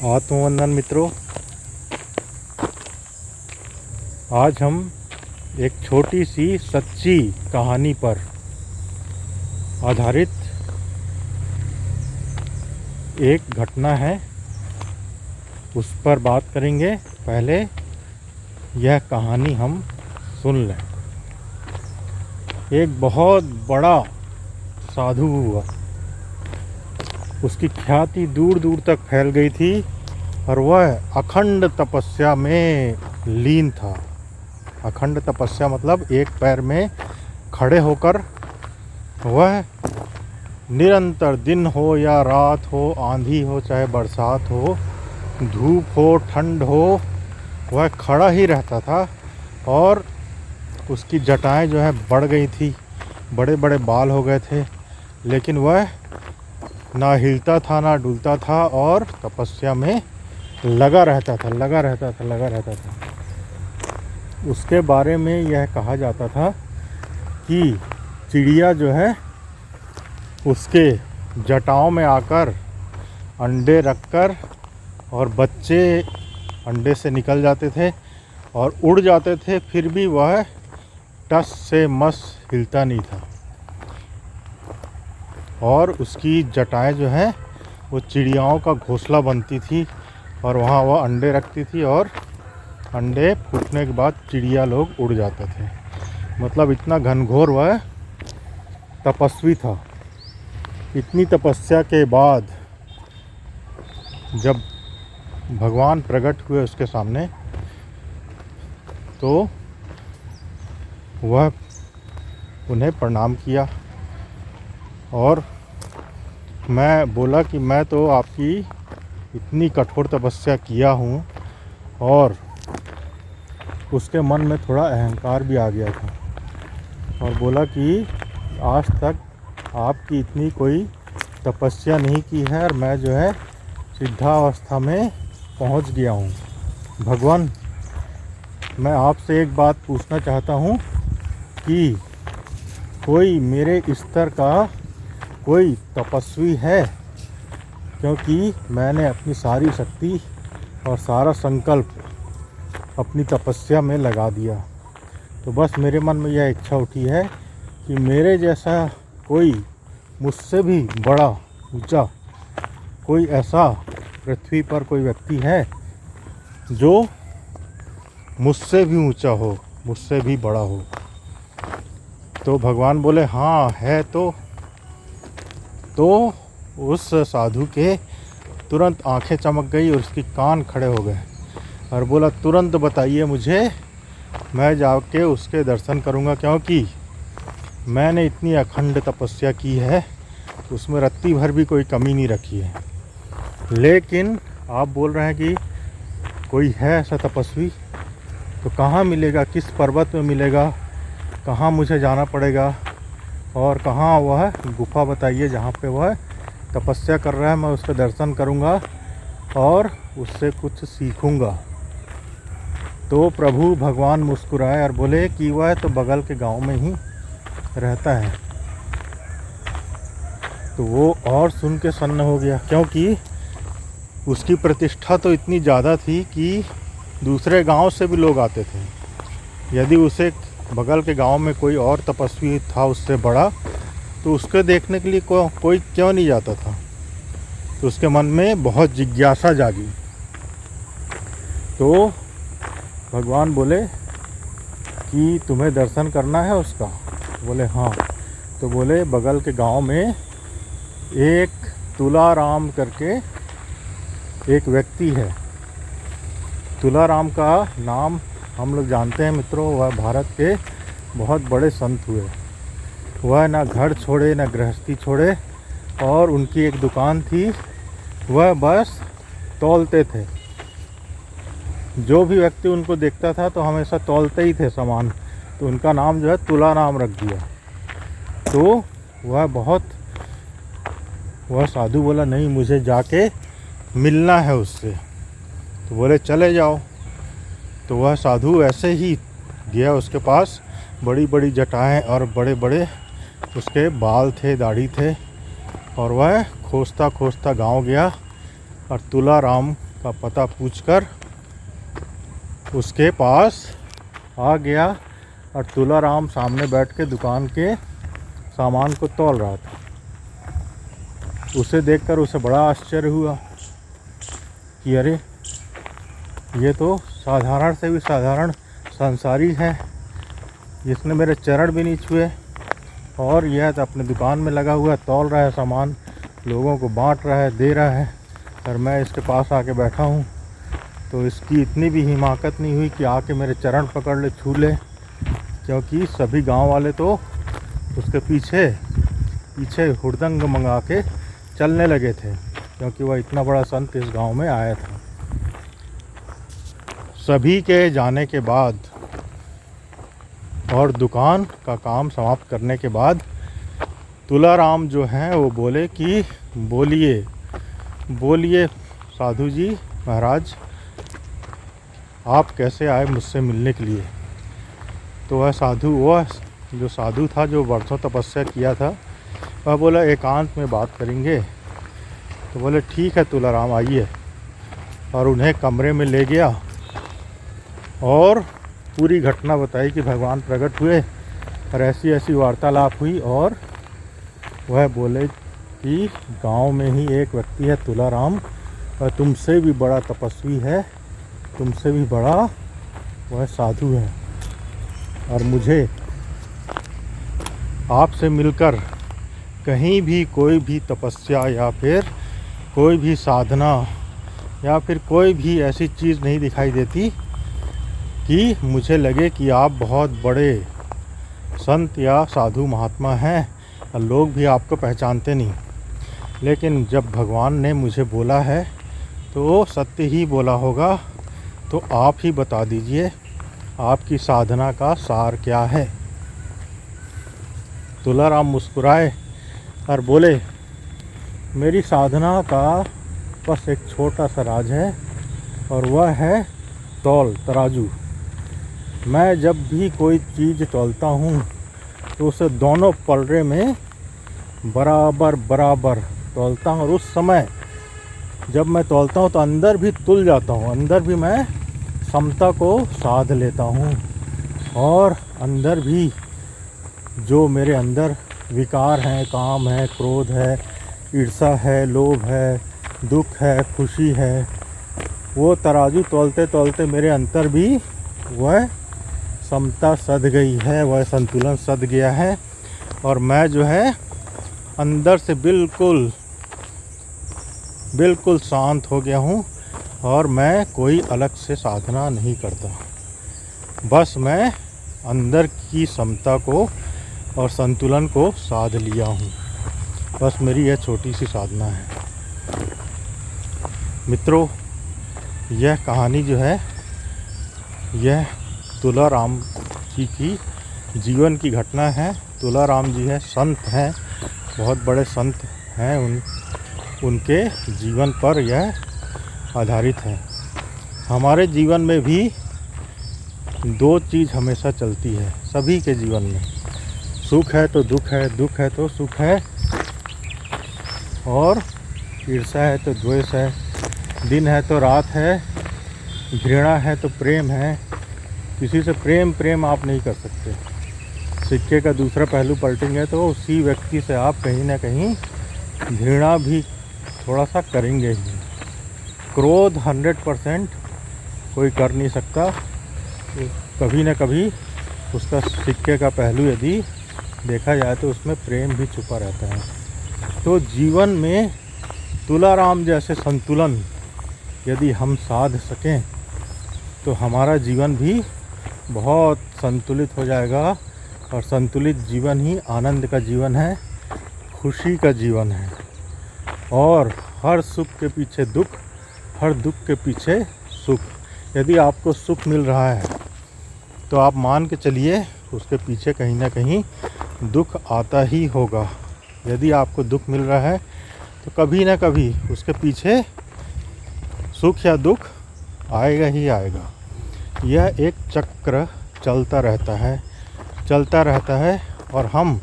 आत्मवंदन मित्रों, आज हम एक छोटी सी सच्ची कहानी पर आधारित एक घटना है उस पर बात करेंगे। पहले यह कहानी हम सुन लें। एक बहुत बड़ा साधु हुआ, उसकी ख्याति दूर दूर तक फैल गई थी और वह अखंड तपस्या में लीन था। अखंड तपस्या मतलब एक पैर में खड़े होकर वह निरंतर, दिन हो या रात हो, आंधी हो चाहे बरसात हो, धूप हो ठंड हो, वह खड़ा ही रहता था। और उसकी जटाएं जो है बढ़ गई थी, बड़े बड़े बाल हो गए थे, लेकिन वह ना हिलता था ना डुलता था और तपस्या में लगा रहता था। उसके बारे में यह कहा जाता था कि चिड़िया जो है उसके जटाओं में आकर अंडे रखकर और बच्चे अंडे से निकल जाते थे और उड़ जाते थे, फिर भी वह टस से मस हिलता नहीं था। और उसकी जटाएं जो है वो चिड़ियाओं का घोंसला बनती थी और वहाँ वह अंडे रखती थी और अंडे फूटने के बाद चिड़िया लोग उड़ जाते थे। मतलब इतना घनघोर वह तपस्वी था। इतनी तपस्या के बाद जब भगवान प्रकट हुए उसके सामने, तो वह उन्हें प्रणाम किया और मैं बोला कि मैं तो आपकी इतनी कठोर तपस्या किया हूँ। और उसके मन में थोड़ा अहंकार भी आ गया था और बोला कि आज तक आपकी इतनी कोई तपस्या नहीं की है और मैं जो है सिद्धावस्था में पहुँच गया हूँ। भगवान, मैं आपसे एक बात पूछना चाहता हूँ कि कोई मेरे स्तर का कोई तपस्वी है, क्योंकि मैंने अपनी सारी शक्ति और सारा संकल्प अपनी तपस्या में लगा दिया। तो बस मेरे मन में यह इच्छा उठी है कि मेरे जैसा कोई, मुझसे भी बड़ा ऊंचा कोई ऐसा पृथ्वी पर कोई व्यक्ति है जो मुझसे भी ऊंचा हो, मुझसे भी बड़ा हो। तो भगवान बोले हाँ है। तो उस साधु के तुरंत आंखें चमक गई और उसके कान खड़े हो गए और बोला तुरंत बताइए मुझे, मैं जाके उसके दर्शन करूंगा, क्योंकि मैंने इतनी अखंड तपस्या की है उसमें रत्ती भर भी कोई कमी नहीं रखी है। लेकिन आप बोल रहे हैं कि कोई है ऐसा तपस्वी, तो कहाँ मिलेगा, किस पर्वत में मिलेगा, कहाँ मुझे जाना पड़ेगा और कहाँ वह गुफा बताइए जहाँ पे वह तपस्या कर रहा है। मैं उसका दर्शन करूँगा और उससे कुछ सीखूँगा। तो प्रभु भगवान मुस्कुराए और बोले कि वह तो बगल के गांव में ही रहता है। तो वो और सुन के सन्न हो गया, क्योंकि उसकी प्रतिष्ठा तो इतनी ज़्यादा थी कि दूसरे गांव से भी लोग आते थे। यदि उसे बगल के गांव में कोई और तपस्वी था उससे बड़ा, तो उसके देखने के लिए कोई क्यों नहीं जाता था। तो उसके मन में बहुत जिज्ञासा जागी। तो भगवान बोले कि तुम्हें दर्शन करना है उसका? बोले हाँ। तो बोले बगल के गांव में एक तुलाराम करके एक व्यक्ति है। तुलाराम का नाम हम लोग जानते हैं मित्रों, वह भारत के बहुत बड़े संत हुए। वह ना घर छोड़े ना गृहस्थी छोड़े और उनकी एक दुकान थी, वह बस तौलते थे। जो भी व्यक्ति उनको देखता था तो हमेशा तौलते ही थे सामान। तो उनका नाम जो है तुलाराम रख दिया। तो वह साधु बोला नहीं, मुझे जाके मिलना है उससे। तो बोले चले जाओ। तो वह साधु ऐसे ही गया उसके पास, बड़ी बड़ी जटाएं और बड़े बड़े उसके बाल थे, दाढ़ी थे, और वह खोजता खोजता गांव गया और तुलाराम का पता पूछकर उसके पास आ गया और तुलाराम सामने बैठ के दुकान के सामान को तौल रहा था। उसे देखकर उसे बड़ा आश्चर्य हुआ कि अरे ये तो साधारण से भी साधारण संसारी है, जिसने मेरे चरण भी नहीं छुए और यह तो अपने दुकान में लगा हुआ है, तौल रहा है सामान, लोगों को बांट रहा है, दे रहा है, और मैं इसके पास आके बैठा हूँ। तो इसकी इतनी भी हिमाकत नहीं हुई कि आके मेरे चरण पकड़ ले, छू ले, क्योंकि सभी गांव वाले तो उसके पीछे हुड़दंग मंगा के चलने लगे थे, क्योंकि वह इतना बड़ा संत इस गांव में आया था। सभी के जाने के बाद और दुकान का काम समाप्त करने के बाद तुलाराम जो हैं वो बोले कि बोलिए बोलिए साधु जी महाराज, आप कैसे आए मुझसे मिलने के लिए। तो वह जो साधु था, जो वर्षों तपस्या किया था, वह बोला एकांत में बात करेंगे। तो बोले ठीक है तुलाराम, आइए। और उन्हें कमरे में ले गया और पूरी घटना बताई कि भगवान प्रकट हुए और ऐसी ऐसी वार्तालाप हुई। और वह बोले कि गांव में ही एक व्यक्ति है तुलाराम, और तुमसे भी बड़ा तपस्वी है, तुमसे भी बड़ा वह साधु है, और मुझे आपसे मिलकर कहीं भी कोई भी तपस्या या फिर कोई भी साधना या फिर कोई भी ऐसी चीज़ नहीं दिखाई देती कि मुझे लगे कि आप बहुत बड़े संत या साधु महात्मा हैं और लोग भी आपको पहचानते नहीं। लेकिन जब भगवान ने मुझे बोला है तो सत्य ही बोला होगा, तो आप ही बता दीजिए आपकी साधना का सार क्या है। तुलाराम मुस्कुराए और बोले मेरी साधना का बस एक छोटा सा राज है, और वह है तराजू। मैं जब भी कोई चीज़ तौलता हूँ तो उसे दोनों पलड़े में बराबर बराबर तौलता हूँ, और उस समय जब मैं तौलता हूँ तो अंदर भी तुल जाता हूँ, अंदर भी मैं समता को साध लेता हूँ, और अंदर भी जो मेरे अंदर विकार हैं, काम है, क्रोध है, ईर्ष्या है, लोभ है, दुख है, खुशी है, वो तराजू तौलते तौलते मेरे अंदर भी वह समता सध गई है, वह संतुलन सध गया है, और मैं जो है अंदर से बिल्कुल शांत हो गया हूँ, और मैं कोई अलग से साधना नहीं करता। बस मैं अंदर की समता को और संतुलन को साध लिया हूँ। बस मेरी यह छोटी सी साधना है। मित्रों, यह कहानी जो है यह तुलाराम जी की जीवन की घटना है। तुलाराम जी है संत हैं, बहुत बड़े संत हैं, उनके जीवन पर यह आधारित है। हमारे जीवन में भी दो चीज़ हमेशा चलती है, सभी के जीवन में। सुख है तो दुख है, दुख है तो सुख है, और ईर्ष्या है तो द्वेष है, दिन है तो रात है, घृणा है तो प्रेम है। किसी से प्रेम आप नहीं कर सकते। सिक्के का दूसरा पहलू पलटेंगे तो उसी व्यक्ति से आप कहीं ना कहीं घृणा भी थोड़ा सा करेंगे ही। क्रोध 100% कोई कर नहीं सकता, कभी ना कभी उसका सिक्के का पहलू यदि देखा जाए तो उसमें प्रेम भी छुपा रहता है। तो जीवन में तुलाराम जैसे संतुलन यदि हम साध सकें तो हमारा जीवन भी बहुत संतुलित हो जाएगा, और संतुलित जीवन ही आनंद का जीवन है, खुशी का जीवन है। और हर सुख के पीछे दुख, हर दुख के पीछे सुख। यदि आपको सुख मिल रहा है तो आप मान के चलिए उसके पीछे कहीं ना कहीं दुख आता ही होगा। यदि आपको दुख मिल रहा है तो कभी ना कभी उसके पीछे सुख या दुख आएगा ही आएगा। यह एक चक्र चलता रहता है, और हम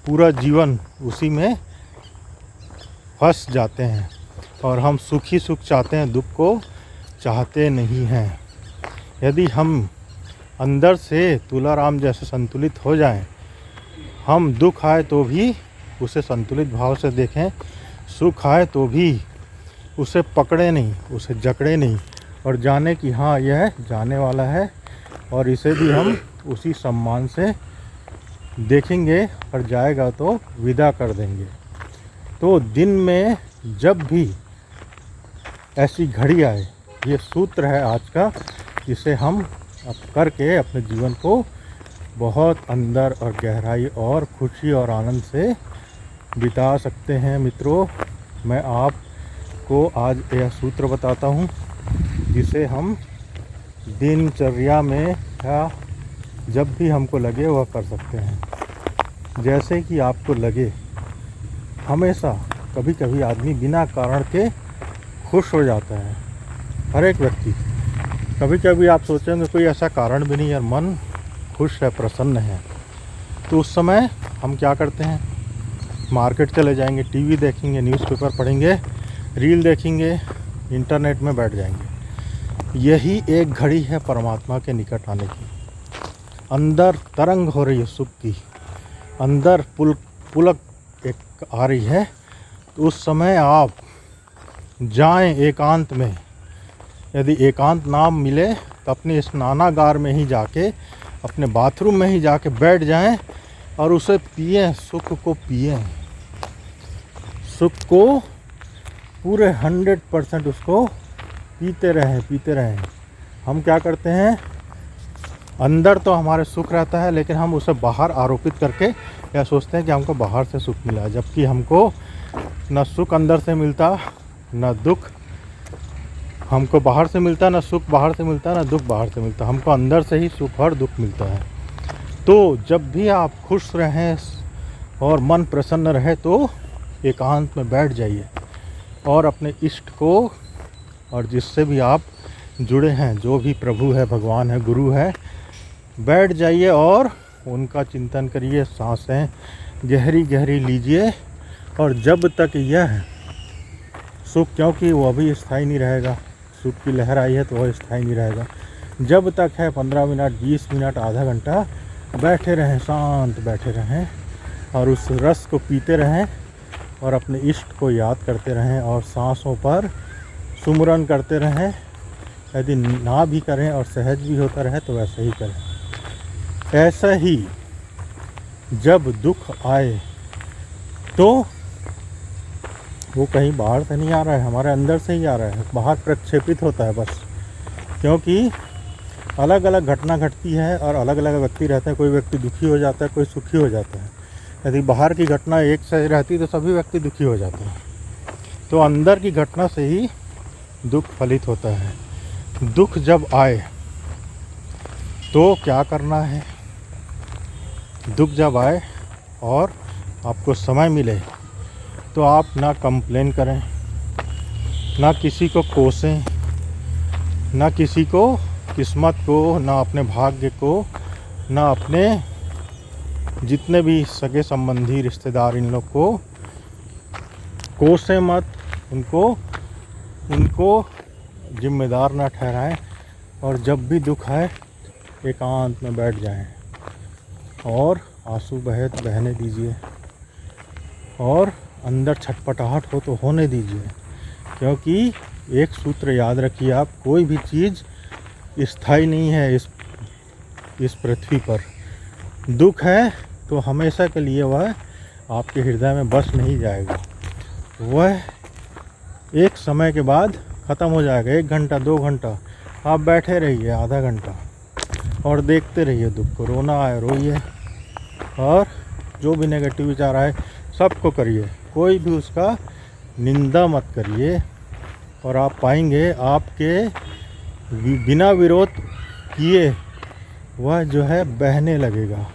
पूरा जीवन उसी में फंस जाते हैं। और हम सुख ही सुख चाहते हैं, दुख को चाहते नहीं हैं। यदि हम अंदर से तुलाराम जैसे संतुलित हो जाएं, हम दुख आए तो भी उसे संतुलित भाव से देखें, सुख आए तो भी उसे पकड़े नहीं, उसे जकड़े नहीं, और जाने कि हाँ यह जाने वाला है और इसे भी हम उसी सम्मान से देखेंगे और जाएगा तो विदा कर देंगे। तो दिन में जब भी ऐसी घड़ी आए, ये सूत्र है आज का, जिसे हम अब करके अपने जीवन को बहुत अंदर और गहराई और खुशी और आनंद से बिता सकते हैं। मित्रों, मैं आपको आज यह सूत्र बताता हूँ जिसे हम दिनचर्या में या जब भी हमको लगे वह कर सकते हैं। जैसे कि आपको लगे, हमेशा कभी कभी आदमी बिना कारण के खुश हो जाता है, हर एक व्यक्ति। कभी कभी आप सोचेंगे कोई ऐसा कारण भी नहीं यार, मन खुश है, प्रसन्न है, तो उस समय हम क्या करते हैं, मार्केट चले जाएंगे, टीवी देखेंगे, न्यूज़पेपर पढ़ेंगे, रील देखेंगे, इंटरनेट में बैठ जाएंगे। यही एक घड़ी है परमात्मा के निकट आने की। अंदर तरंग हो रही है सुख की, अंदर पुलक एक आ रही है, तो उस समय आप जाएं एकांत में। यदि एकांत ना मिले तो अपने स्नानागार में ही जाके, अपने बाथरूम में ही जाके बैठ जाएं और उसे पिएं, सुख को पिएं, सुख को पूरे 100% उसको पीते रहें। हम क्या करते हैं, अंदर तो हमारे सुख रहता है, लेकिन हम उसे बाहर आरोपित करके या सोचते हैं कि हमको बाहर से सुख मिला, जबकि हमको न सुख अंदर से मिलता, न दुख हमको बाहर से मिलता, न सुख बाहर से मिलता, न दुख बाहर से मिलता। हमको अंदर से ही सुख और दुख मिलता है। तो जब भी आप खुश रहें और मन प्रसन्न रहे तो एकांत में बैठ जाइए और अपने इष्ट को, और जिससे भी आप जुड़े हैं, जो भी प्रभु है, भगवान है, गुरु है, बैठ जाइए और उनका चिंतन करिए। सांसें गहरी गहरी लीजिए, और जब तक यह सुख, क्योंकि वो अभी स्थायी नहीं रहेगा, सुख की लहर आई है तो वह स्थायी नहीं रहेगा, जब तक है 15 मिनट, 20 मिनट, आधा घंटा बैठे रहें, शांत बैठे रहें और उस रस को पीते रहें और अपने इष्ट को याद करते रहें और सांसों पर सुमरन करते रहें। यदि ना भी करें और सहज भी होता रहे तो वैसे ही करें। ऐसा ही जब दुख आए तो वो कहीं बाहर से नहीं आ रहा है, हमारे अंदर से ही आ रहा है, बाहर प्रक्षेपित होता है बस। क्योंकि अलग अलग घटना घटती है और अलग अलग व्यक्ति रहते हैं, कोई व्यक्ति दुखी हो जाता है, कोई सुखी हो जाता है। यदि बाहर की घटना एक से रहती तो सभी व्यक्ति दुखी हो जाते हैं। तो अंदर की घटना से ही दुख फलित होता है। दुख जब आए तो क्या करना है, दुख जब आए और आपको समय मिले तो आप ना कंप्लेन करें, ना किसी को कोसें, ना किसी को किस्मत को, ना अपने भाग्य को, ना अपने जितने भी सगे संबंधी रिश्तेदार, इन लोग को कोसें मत, उनको जिम्मेदार ना ठहराएं। और जब भी दुख आए एकांत में बैठ जाएं और आंसू बहने दीजिए और अंदर छटपटाहट हो तो होने दीजिए। क्योंकि एक सूत्र याद रखिए आप, कोई भी चीज़ स्थायी नहीं है इस पृथ्वी पर। दुख है तो हमेशा के लिए वह आपके हृदय में बस नहीं जाएगा, वह एक समय के बाद ख़त्म हो जाएगा। 1 घंटा 2 घंटा आप बैठे रहिए, आधा घंटा, और देखते रहिए दुख को। रोना आए रोइए, और जो भी नेगेटिव विचार आए सबको करिए, कोई भी उसका निंदा मत करिए। और आप पाएंगे आपके बिना विरोध किए वह जो है बहने लगेगा।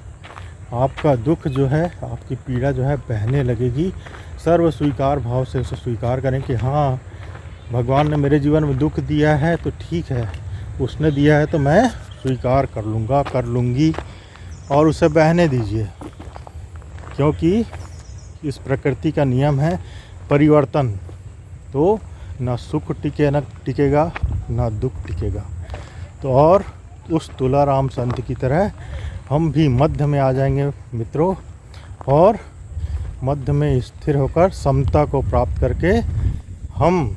आपका दुख जो है, आपकी पीड़ा जो है बहने लगेगी। सर्व स्वीकार भाव से उसे स्वीकार करें कि हाँ, भगवान ने मेरे जीवन में दुख दिया है तो ठीक है, उसने दिया है तो मैं स्वीकार कर लूँगा, कर लूँगी, और उसे बहने दीजिए। क्योंकि इस प्रकृति का नियम है परिवर्तन। तो ना सुख टिकेगा ना दुख टिकेगा। तो और उस तुलाराम संत की तरह हम भी मध्य में आ जाएंगे मित्रों, और मध्य में स्थिर होकर समता को प्राप्त करके हम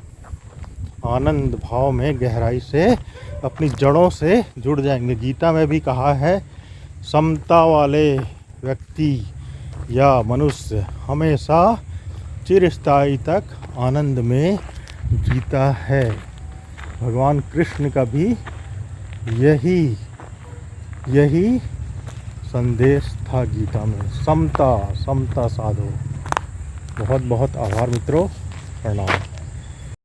आनंद भाव में गहराई से अपनी जड़ों से जुड़ जाएंगे। गीता में भी कहा है, समता वाले व्यक्ति या मनुष्य हमेशा चिरस्थायी तक आनंद में जीता है। भगवान कृष्ण का भी यही संदेश था गीता में, समता साधो। बहुत बहुत आभार मित्रों, प्रणाम।